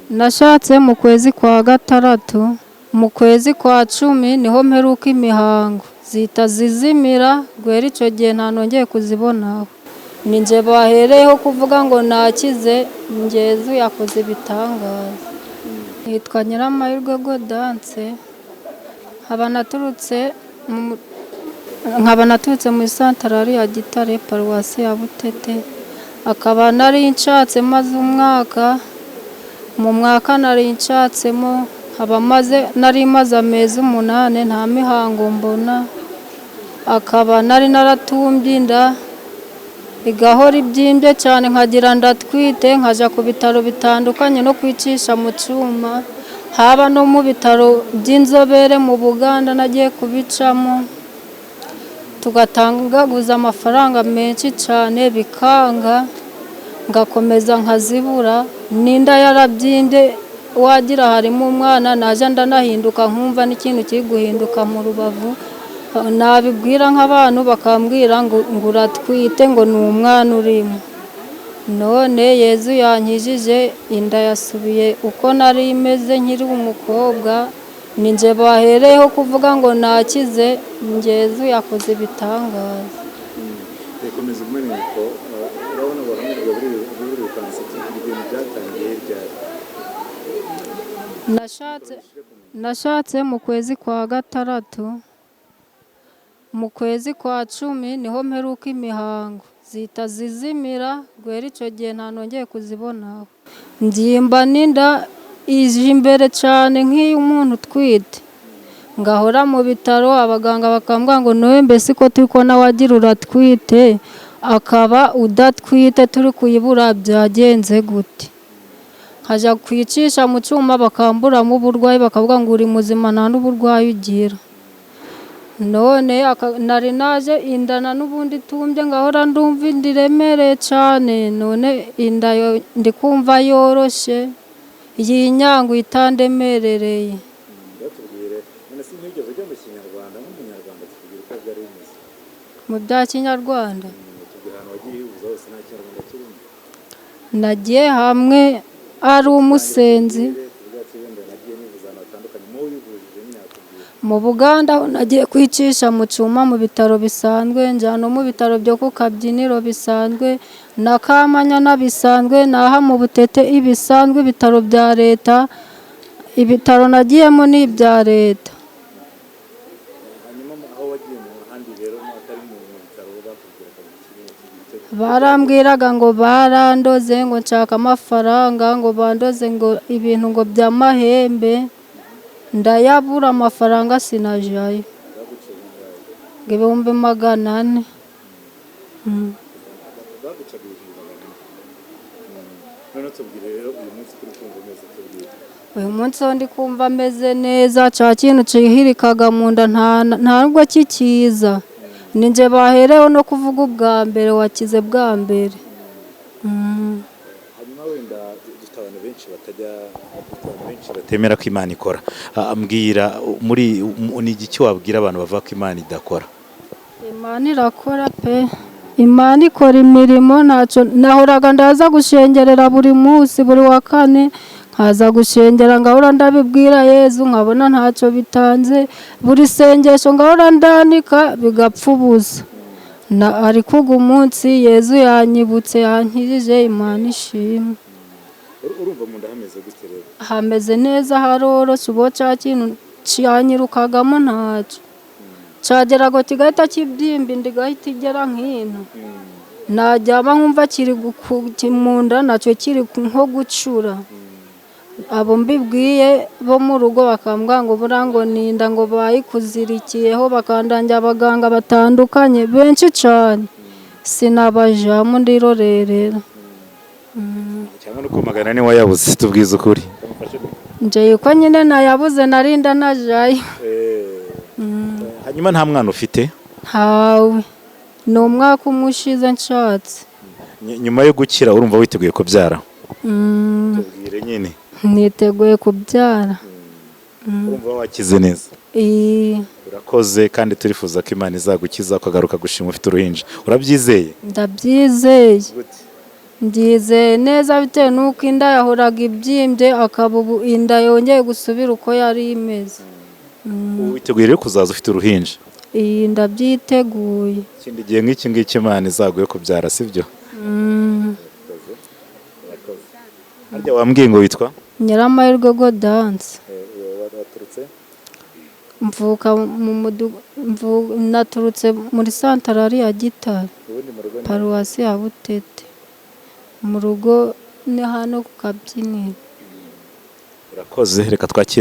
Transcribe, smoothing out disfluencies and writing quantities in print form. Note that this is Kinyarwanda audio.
nashatse mu kwezi kwa gatandatu, mu kwezi kwa 10 niho mperuka imihango zita zizimira, gwera icyo gihe nta nongeye kuzibonaho. Ni nje bahereyeho kuvuga ngo nakize, Yezu yakoze ibitangaza. Yitwa Nyiramahirwe Godance, nkaba naturutse muri santarari ya Gitare, paruwasi ya Butete. Akaba nari nshatse maze umwaka, mu mwaka nari nshatsemo nari maze amezi 8 nta mihango mbona. Akaba nari naratumbye inda igahora ibyimbye cyane, nkagira ndatwite, nkaja ku bitaro bitandukanye no kwicisha mu cyuma, haba no mu bitaro by'inzobere mu Buganda nagiye kubicamo, tugatangaguza amafaranga menshi cyane bikanga, ngakomeza nkazibura. Ninda yarabyimbye wagira harimo umwana, naje ndanahinduka nkumva n'ikintu kiri guhinduka mu rubavu. Nabibwira nk'abantu bakambwira ngo uratwite, ngo ni umwana urimo. None Yezu yankijije, inda yasubiye uko nari imeze nkiri umukobwa. Ni nje bahereyeho kuvuga ngo nakize, Yezu yakoze ibitangaza. Komeza umeneko urabona baramuvuga buri ukansiti ibintu byatangiye ryari. Nashatse mu kwezi kwa gatandatu, mu kwezi kwa 10 niho mperuka imihango zita zizimira, gwera icyo gihe nta nongeye kuzibonaho. Ndyimba n'inda ije imbere cyane nk'iyo umuntu utwite, ngahora mu bitaro, abaganga bakambwira ngo noye mbese ko turi ko nawe agira uratwite akaba udatwite turi kuyibura, byagenze gute? Nkaja kwicisha mu cyuma bakamburamo uburwayi, bakavuga ngo uri muzima nta n'uburwayi ugira. None nari naje indana n'ubundi tumbye, ngahora ndumva indiremereye cyane. None inda ndi kumva yoroshe, iyi nyango itandemerereye. Mu bya Kinyarwanda nagiye hamwe ari umusenzi mu Buganda, nagiye kwicisha mu cyuma mu bitaro bisanzwe, njyana mu bitaro byo ku Kabyiniro bisanzwe, na Kamanyana bisanzwe, naha mu Butete ibisanzwe, ibitaro bya leta. Ibitaro nagiyemo ni ibya leta. Barambwiraga ngo barandoze, ngo nshaka amafaranga, ngo bandoze ngo ibintu ngo by'amahembe, ndayabura amafaranga sinajayo, ngo 400. Uyu munsi ndi kumva ameze neza, cya kintu cihirikaga mu nda ntabwo kikiza. Ni nje bahereho no kuvuga ubwa mbere wakize bwa mbere. Hanyuma wenda dufite abantu benshi batemera ko Imana ikora. Ambwira ni igiki wabwira abantu bavuga ko Imana idakora? Imana irakora pe. Imana ikora imirimo, ntacyo nahoraga ndaza gushengerera buri munsi, buri wa kane nkaza gushengera, ngahora ndabibwira Yezu, nkabona ntacyo bitanze. Buri sengesho ngahora ndanika bigapfa ubusa. Ariko ugu munsi Yezu yanyibutse, yankijije, Imana ishimwe. Urumva mu nda hameze gute rero? Hameze neza, haroroshe, ubo cya kintu cyanyirukagamo ntacyo. Cyagerago kigahita kibyimba, indi gahita igera nk'ino. Najyaba nkumva kiri mu nda, nacyo kiri nko gucura. Abo mbibwiye bo mu rugo bakambwira ngo burango ninda, ngo bayikuzirikiyeho, bakandangira abaganga batandukanye benshi cyane, sinabajamo ndirorerera. Cyangwa nuko magana ni wayabuze, tubwiza ukuri. Nje yuko nyine nayabuze, narinda najayo. Hanyuma nta mwana ufite? Ntawe, ni umwaka umushize nshatse. Nyuma yo gukira urumva witeguye kubyara? Tubwire nyine. Niteguye kubyara. Urumva wakize neza? Urakoze, kandi turifuza ko Imana izagukiza ukagaruka gushima ufite uruhinja. Urabyizeye? Ndabyizeye. Mbyizeye neza bitewe n'uko inda yahoraga ibyimbye akaba ubu inda yongeye gusubira uko yari imeze. Ubu witeguye rero kuzaza ufite uruhinja? Iyi ndabyiteguye. Ikindi gihe nk'iki ngiki Imana izaguye kubyara sibyo? Harya wambwiye ngo witwa? Nyiramahirwe Gaudence. Waturutse? Mvuka naturutse muri santarari ya Gitare, paruwasi ya Butete. Mu rugo ni hano ku Kabyiniro. Urakoze, reka twakire.